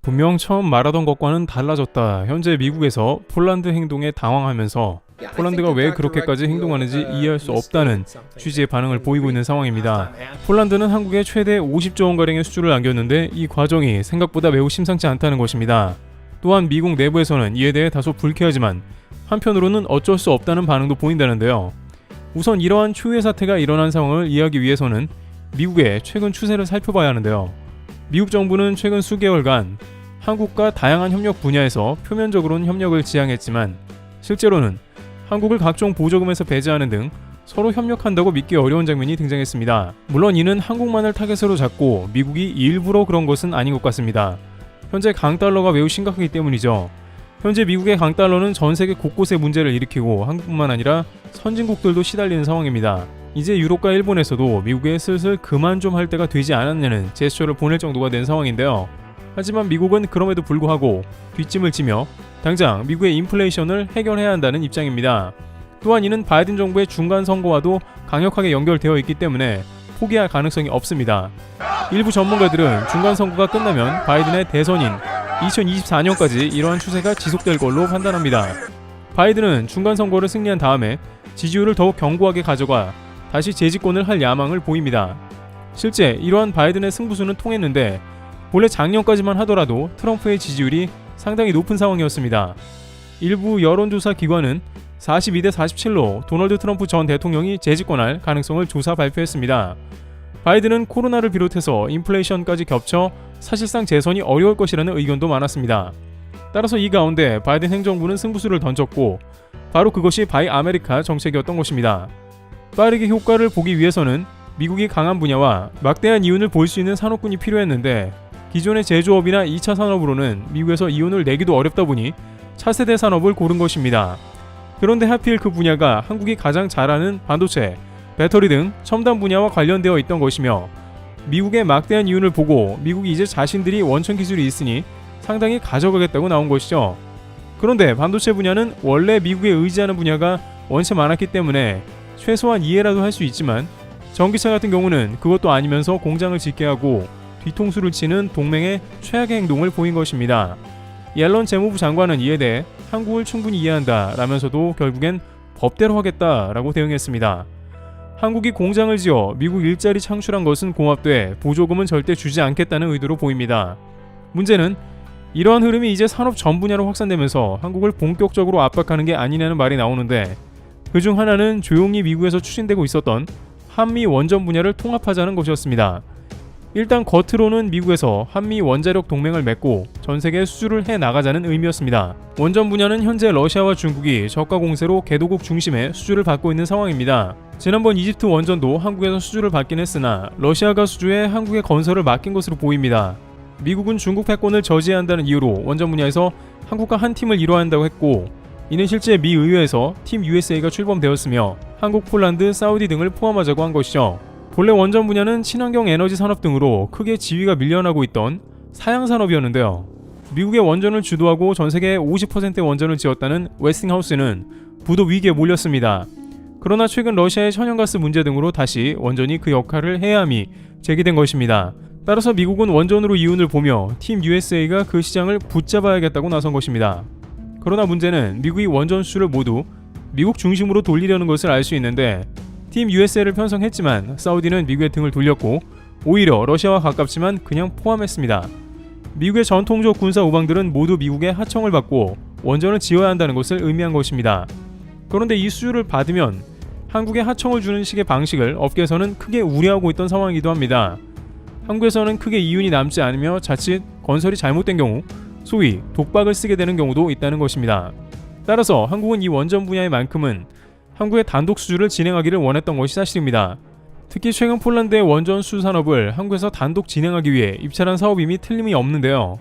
분명 처음 말하던 것과는 달라졌다. 현재 미국에서 폴란드 행동에 당황하면서 폴란드가 왜 그렇게까지 행동하는지 이해할 수 없다는 취지의 반응을 보이고 있는 상황입니다. 폴란드는 한국에 최대 50조 원가량의 수주를 안겼는데 이 과정이 생각보다 매우 심상치 않다는 것입니다. 또한 미국 내부에서는 이에 대해 다소 불쾌하지만 한편으로는 어쩔 수 없다는 반응도 보인다는데요. 우선 이러한 초유의 사태가 일어난 상황을 이해하기 위해서는 미국의 최근 추세를 살펴봐야 하는데요. 미국 정부는 최근 수개월간 한국과 다양한 협력 분야에서 표면적으로는 협력을 지향했지만 실제로는 한국을 각종 보조금에서 배제하는 등 서로 협력한다고 믿기 어려운 장면이 등장했습니다. 물론 이는 한국만을 타겟으로 잡고 미국이 일부러 그런 것은 아닌 것 같습니다. 현재 강달러가 매우 심각하기 때문이죠. 현재 미국의 강달러는 전 세계 곳곳에 문제를 일으키고 한국뿐만 아니라 선진국들도 시달리는 상황입니다. 이제 유럽과 일본에서도 미국에 슬슬 그만 좀 할 때가 되지 않았냐는 제스처를 보낼 정도가 된 상황인데요. 하지만 미국은 그럼에도 불구하고 뒷짐을 지며 당장 미국의 인플레이션을 해결해야 한다는 입장입니다. 또한 이는 바이든 정부의 중간 선거와도 강력하게 연결되어 있기 때문에 포기할 가능성이 없습니다. 일부 전문가들은 중간 선거가 끝나면 바이든의 대선인 2024년까지 이러한 추세가 지속될 걸로 판단합니다. 바이든은 중간 선거를 승리한 다음에 지지율을 더욱 견고하게 가져가 다시 재집권을 할 야망을 보입니다. 실제 이러한 바이든의 승부수는 통했는데 본래 작년까지만 하더라도 트럼프의 지지율이 상당히 높은 상황이었습니다. 일부 여론조사 기관은 42대 47로 도널드 트럼프 전 대통령이 재집권할 가능성을 조사 발표했습니다. 바이든은 코로나를 비롯해서 인플레이션까지 겹쳐 사실상 재선이 어려울 것이라는 의견도 많았습니다. 따라서 이 가운데 바이든 행정부는 승부수를 던졌고 바로 그것이 바이 아메리카 정책이었던 것입니다. 빠르게 효과를 보기 위해서는 미국이 강한 분야와 막대한 이윤을 볼 수 있는 산업군이 필요했는데 기존의 제조업이나 2차 산업으로는 미국에서 이윤을 내기도 어렵다 보니 차세대 산업을 고른 것입니다. 그런데 하필 그 분야가 한국이 가장 잘하는 반도체, 배터리 등 첨단 분야와 관련되어 있던 것이며 미국의 막대한 이윤을 보고 미국이 이제 자신들이 원천 기술이 있으니 상당히 가져가겠다고 나온 것이죠. 그런데 반도체 분야는 원래 미국에 의지하는 분야가 원체 많았기 때문에 최소한 이해라도 할 수 있지만 전기차 같은 경우는 그것도 아니면서 공장을 짓게 하고 뒤통수를 치는 동맹의 최악의 행동을 보인 것입니다. 옐런 재무부 장관은 이에 대해 한국을 충분히 이해한다 라면서도 결국엔 법대로 하겠다라고 대응했습니다. 한국이 공장을 지어 미국 일자리 창출한 것은 고맙되 보조금은 절대 주지 않겠다는 의도로 보입니다. 문제는 이러한 흐름이 이제 산업 전 분야로 확산되면서 한국을 본격적으로 압박하는 게 아니냐는 말이 나오는데 그중 하나는 조용히 미국에서 추진되고 있었던 한미 원전 분야를 통합하자는 것이었습니다. 일단 겉으로는 미국에서 한미 원자력 동맹을 맺고 전 세계에 수주를 해나가자는 의미였습니다. 원전 분야는 현재 러시아와 중국이 저가 공세로 개도국 중심의 수주를 받고 있는 상황입니다. 지난번 이집트 원전도 한국에서 수주를 받긴 했으나 러시아가 수주해 한국의 건설을 맡긴 것으로 보입니다. 미국은 중국 패권을 저지해야 한다는 이유로 원전 분야에서 한국과 한 팀을 이뤄야 한다고 했고 이는 실제 미 의회에서 팀 USA가 출범되었으며 한국, 폴란드, 사우디 등을 포함하자고 한 것이죠. 본래 원전 분야는 친환경 에너지 산업 등으로 크게 지위가 밀려나고 있던 사양 산업이었는데요. 미국의 원전을 주도하고 전 세계의 50%의 원전을 지었다는 웨스팅하우스는 부도 위기에 몰렸습니다. 그러나 최근 러시아의 천연가스 문제 등으로 다시 원전이 그 역할을 해야 함이 제기된 것입니다. 따라서 미국은 원전으로 이윤을 보며 팀 USA가 그 시장을 붙잡아야겠다고 나선 것입니다. 그러나 문제는 미국이 원전 수주를 모두 미국 중심으로 돌리려는 것을 알 수 있는데 팀 USA를 편성했지만 사우디는 미국의 등을 돌렸고 오히려 러시아와 가깝지만 그냥 포함했습니다. 미국의 전통적 군사 우방들은 모두 미국의 하청을 받고 원전을 지어야 한다는 것을 의미한 것입니다. 그런데 이 수주를 받으면 한국에 하청을 주는 식의 방식을 업계에서는 크게 우려하고 있던 상황이기도 합니다. 한국에서는 크게 이윤이 남지 않으며 자칫 건설이 잘못된 경우 소위 독박을 쓰게 되는 경우도 있다는 것입니다. 따라서 한국은 이 원전 분야에만큼은 한국의 단독 수주를 진행하기를 원했던 것이 사실입니다. 특히 최근 폴란드의 원전 수주 산업을 한국에서 단독 진행하기 위해 입찰한 사업임이 틀림이 없는데요.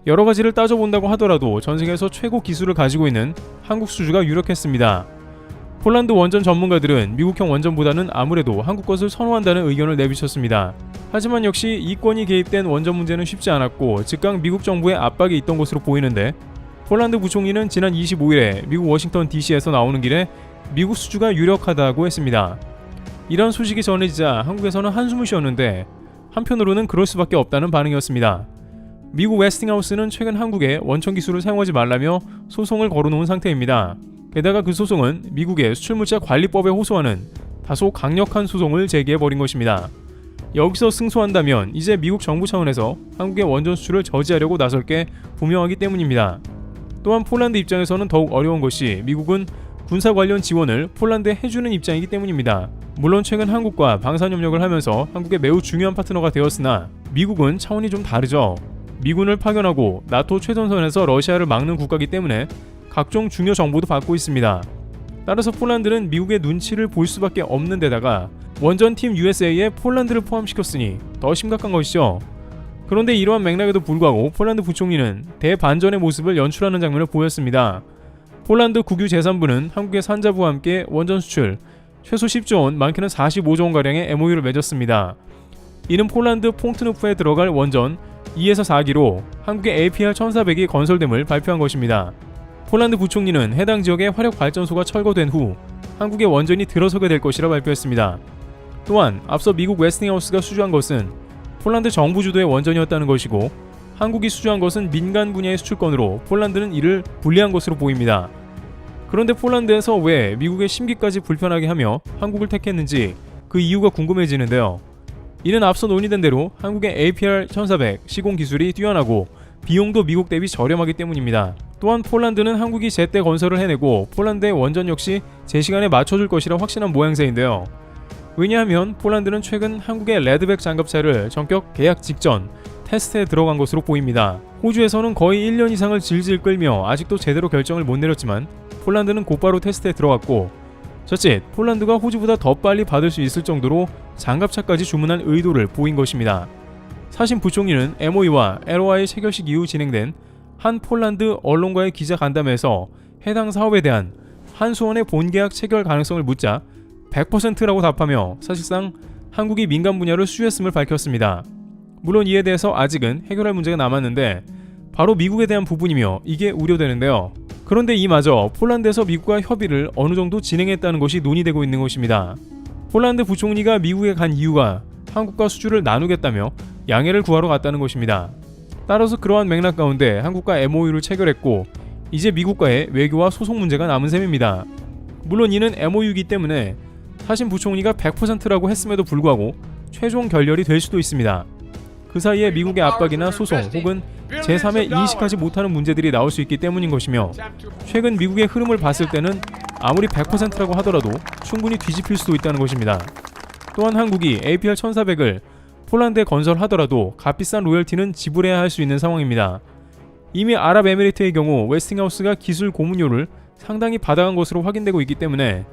여러 가지를 따져본다고 하더라도 전 세계에서 최고 기술을 가지고 있는 한국 수주가 유력했습니다. 폴란드 원전 전문가들은 미국형 원전보다는 아무래도 한국 것을 선호한다는 의견을 내비쳤습니다. 하지만 역시 이권이 개입된 원전 문제는 쉽지 않았고 즉각 미국 정부의 압박이 있던 것으로 보이는데 폴란드 부총리는 지난 25일에 미국 워싱턴 DC에서 나오는 길에 미국 수주가 유력하다고 했습니다. 이런 소식이 전해지자 한국에서는 한숨을 쉬었는데 한편으로는 그럴 수밖에 없다는 반응이었습니다. 미국 웨스팅하우스는 최근 한국에 원천 기술을 사용하지 말라며 소송을 걸어놓은 상태입니다. 게다가 그 소송은 미국의 수출물자 관리법에 호소하는 다소 강력한 소송을 제기해버린 것입니다. 여기서 승소한다면 이제 미국 정부 차원에서 한국의 원전 수출을 저지하려고 나설 게 분명하기 때문입니다. 또한 폴란드 입장에서는 더욱 어려운 것이 미국은 군사 관련 지원을 폴란드에 해주는 입장이기 때문입니다. 물론 최근 한국과 방산협력을 하면서 한국의 매우 중요한 파트너가 되었으나 미국은 차원이 좀 다르죠. 미군을 파견하고 나토 최전선에서 러시아를 막는 국가이기 때문에 각종 중요 정보도 받고 있습니다. 따라서 폴란드는 미국의 눈치를 볼 수밖에 없는 데다가 원전팀 USA에 폴란드를 포함시켰으니 더 심각한 것이죠. 그런데 이러한 맥락에도 불구하고 폴란드 부총리는 대반전의 모습을 연출하는 장면을 보였습니다. 폴란드 국유 재산부는 한국의 산자부와 함께 원전 수출 최소 10조 원, 많게는 45조 원가량의 MOU를 맺었습니다. 이는 폴란드 퐁트누프에 들어갈 원전 2에서 4기로 한국의 APR 1400이 건설됨을 발표한 것입니다. 폴란드 부총리는 해당 지역의 화력발전소가 철거된 후 한국의 원전이 들어서게 될 것이라 발표했습니다. 또한 앞서 미국 웨스팅하우스가 수주한 것은 폴란드 정부 주도의 원전이었다는 것이고 한국이 수주한 것은 민간 분야의 수출권으로 폴란드는 이를 불리한 것으로 보입니다. 그런데 폴란드에서 왜 미국의 심기까지 불편하게 하며 한국을 택했는지 그 이유가 궁금해지는데요. 이는 앞서 논의된 대로 한국의 APR 1400 시공 기술이 뛰어나고 비용도 미국 대비 저렴하기 때문입니다. 또한 폴란드는 한국이 제때 건설을 해내고 폴란드의 원전 역시 제 시간에 맞춰줄 것이라 확신한 모양새인데요. 왜냐하면 폴란드는 최근 한국의 레드백 장갑차를 전격 계약 직전 테스트에 들어간 것으로 보입니다. 호주에서는 거의 1년 이상을 질질 끌며 아직도 제대로 결정을 못 내렸지만 폴란드는 곧바로 테스트에 들어갔고 자칫 폴란드가 호주보다 더 빨리 받을 수 있을 정도로 장갑차까지 주문할 의도를 보인 것입니다. 사신 부총리는 MOU와 LOI 체결식 이후 진행된 한 폴란드 언론과의 기자 간담회에서 해당 사업에 대한 한수원의 본계약 체결 가능성을 묻자 100%라고 답하며 사실상 한국이 민간 분야를 수주했음을 밝혔습니다. 물론 이에 대해서 아직은 해결할 문제가 남았는데 바로 미국에 대한 부분이며 이게 우려되는데요. 그런데 이마저 폴란드에서 미국과 협의를 어느 정도 진행했다는 것이 논의되고 있는 것입니다. 폴란드 부총리가 미국에 간 이유가 한국과 수주를 나누겠다며 양해를 구하러 갔다는 것입니다. 따라서 그러한 맥락 가운데 한국과 MOU를 체결했고 이제 미국과의 외교와 소송 문제가 남은 셈입니다. 물론 이는 MOU이기 때문에 사신 부총리가 100%라고 했음에도 불구하고 최종 결렬이 될 수도 있습니다. 그 사이에 미국의 압박이나 소송 혹은 제3의 인식하지 못하는 문제들이 나올 수 있기 때문인 것이며 최근 미국의 흐름을 봤을 때는 아무리 100%라고 하더라도 충분히 뒤집힐 수도 있다는 것입니다. 또한 한국이 APR 1400을 폴란드에 건설하더라도 값비싼 로열티는 지불해야 할 수 있는 상황입니다. 이미 아랍에미리트의 경우 웨스팅하우스가 기술 고문료를 상당히 받아간 것으로 확인되고 있기 때문에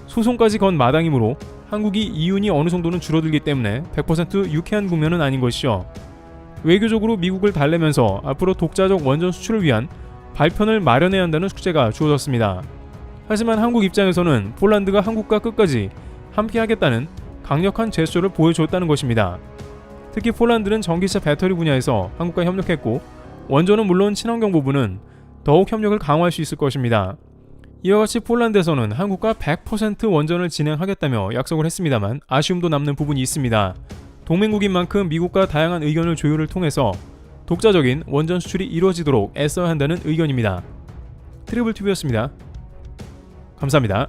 소송까지 건 마당이므로 한국이 이윤이 어느 정도는 줄어들기 때문에 100% 유쾌한 국면은 아닌 것이죠. 외교적으로 미국을 달래면서 앞으로 독자적 원전 수출을 위한 발편을 마련해야 한다는 숙제가 주어졌습니다. 하지만 한국 입장에서는 폴란드가 한국과 끝까지 함께하겠다는 강력한 제스처를 보여줬다는 것입니다. 특히 폴란드는 전기차 배터리 분야에서 한국과 협력했고 원전은 물론 친환경 부분은 더욱 협력을 강화할 수 있을 것입니다. 이와 같이 폴란드에서는 한국과 100% 원전을 진행하겠다며 약속을 했습니다만 아쉬움도 남는 부분이 있습니다. 동맹국인 만큼 미국과 다양한 의견을 조율을 통해서 독자적인 원전 수출이 이루어지도록 애써야 한다는 의견입니다. 트리블TV였습니다. 감사합니다.